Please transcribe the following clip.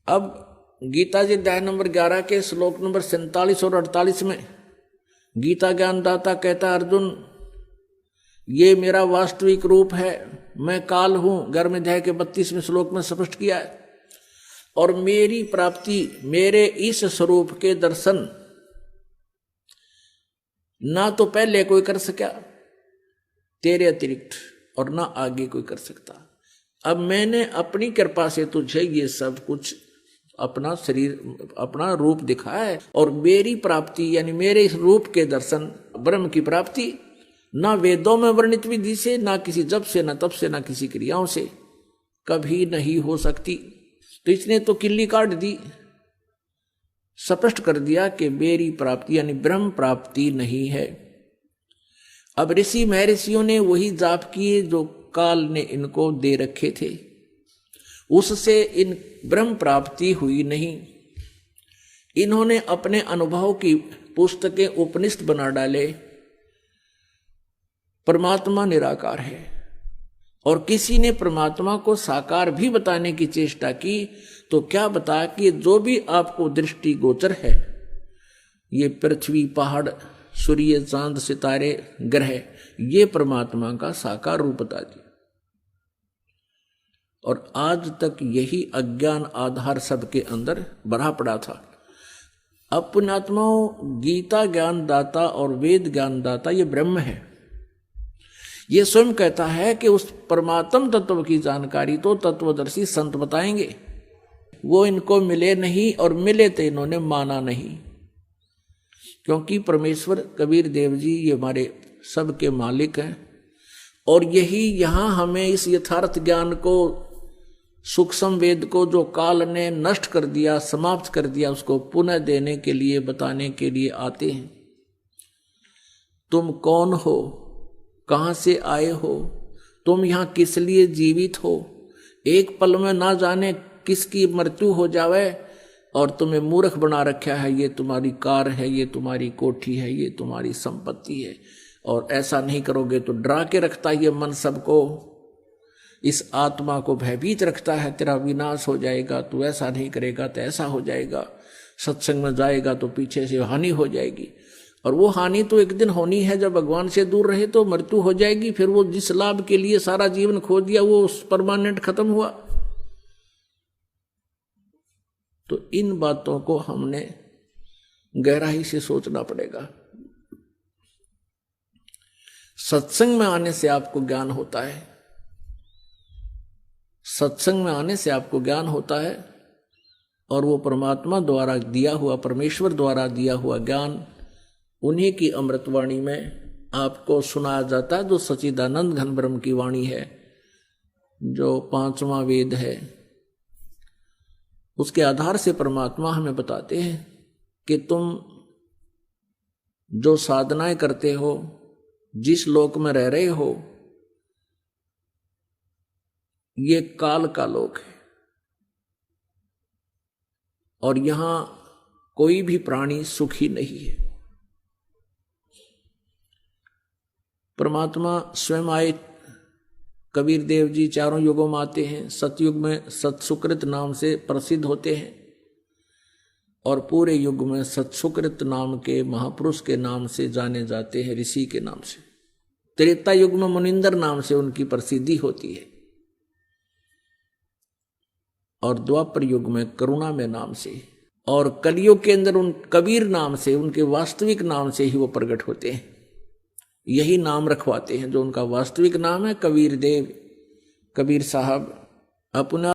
अब गीता जी अध्याय नंबर 11 के श्लोक नंबर 47 और 48 में गीता ज्ञानदाता कहता है, अर्जुन ये मेरा वास्तविक रूप है, मैं काल हूं। 11वें अध्याय के 32वें श्लोक में स्पष्ट किया है। और मेरी प्राप्ति, मेरे इस स्वरूप के दर्शन ना तो पहले कोई कर सका तेरे अतिरिक्त, और ना आगे कोई कर सकता। अब मैंने अपनी कृपा से तुझे ये सब कुछ अपना शरीर, अपना रूप दिखाया है। और मेरी प्राप्ति यानी मेरे इस रूप के दर्शन, ब्रह्म की प्राप्ति ना वेदों में वर्णित विधि से, ना किसी जप से, ना तप से, ना किसी क्रियाओं से कभी नहीं हो सकती। तो इसने तो किल्ली काट दी, स्पष्ट कर दिया कि मेरी प्राप्ति यानी ब्रह्म प्राप्ति नहीं है। अब ऋषि महर्षियों ने वही जाप किए जो काल ने इनको दे रखे थे, उससे इन ब्रह्म प्राप्ति हुई नहीं। इन्होंने अपने अनुभव की पुस्तकें उपनिषद बना डाले, परमात्मा निराकार है। और किसी ने परमात्मा को साकार भी बताने की चेष्टा की तो क्या बताया कि जो भी आपको दृष्टि गोचर है, ये पृथ्वी, पहाड़, सूर्य, चांद, सितारे, ग्रह, ये परमात्मा का साकार रूप बता दिया। और आज तक यही अज्ञान आधार सबके अंदर भरा पड़ा था। अब पुण्यात्माओं, गीता ज्ञान दाता और वेद ज्ञान दाता ये ब्रह्म है। ये स्वयं कहता है कि उस परमात्म तत्व की जानकारी तो तत्वदर्शी संत बताएंगे। वो इनको मिले नहीं, और मिले तो इन्होंने माना नहीं। क्योंकि परमेश्वर कबीर देव जी ये हमारे सबके मालिक हैं। और यही यहाँ हमें इस यथार्थ ज्ञान को, सूक्ष्म वेद को जो काल ने नष्ट कर दिया, समाप्त कर दिया, उसको पुनः देने के लिए, बताने के लिए आते हैं। तुम कौन हो, कहां से आए हो, तुम यहां किस लिए जीवित हो, एक पल में ना जाने किसकी मृत्यु हो जावे और तुम्हें मूर्ख बना रखा है। ये तुम्हारी कार है, ये तुम्हारी कोठी है, ये तुम्हारी संपत्ति है, और ऐसा नहीं करोगे तो डरा के रखता है ये मन सबको, इस आत्मा को भयभीत रखता है, तेरा विनाश हो जाएगा, तू ऐसा नहीं करेगा तो ऐसा हो जाएगा, सत्संग में जाएगा तो पीछे से हानि हो जाएगी। और वो हानि तो एक दिन होनी है, जब भगवान से दूर रहे तो मृत्यु हो जाएगी। फिर वो जिस लाभ के लिए सारा जीवन खो दिया वो परमानेंट खत्म हुआ। तो इन बातों को हमने गहराई से सोचना पड़ेगा। सत्संग में आने से आपको ज्ञान होता है, सत्संग में आने से आपको ज्ञान होता है। और वो परमात्मा द्वारा दिया हुआ, परमेश्वर द्वारा दिया हुआ ज्ञान उन्हीं की अमृतवाणी में आपको सुनाया जाता है, जो सच्चिदानंद घन ब्रह्म की वाणी है, जो पांचवा वेद है। उसके आधार से परमात्मा हमें बताते हैं कि तुम जो साधनाएं करते हो, जिस लोक में रह रहे हो, ये काल का लोक है। और यहां कोई भी प्राणी सुखी नहीं है। परमात्मा स्वयं आए, कबीर देव जी चारों युगों में आते हैं। सतयुग में सत्सुकृत नाम से प्रसिद्ध होते हैं, और पूरे युग में सत्सुकृत नाम के महापुरुष के नाम से जाने जाते हैं, ऋषि के नाम से। त्रेता युग में मुनिंदर नाम से उनकी प्रसिद्धि होती है, और द्वापर युग में करुणा में नाम से, और कलयुग के अंदर उन कबीर नाम से, उनके वास्तविक नाम से ही वो प्रकट होते हैं। यही नाम रखवाते हैं जो उनका वास्तविक नाम है, कबीर देव, कबीर साहब। अपना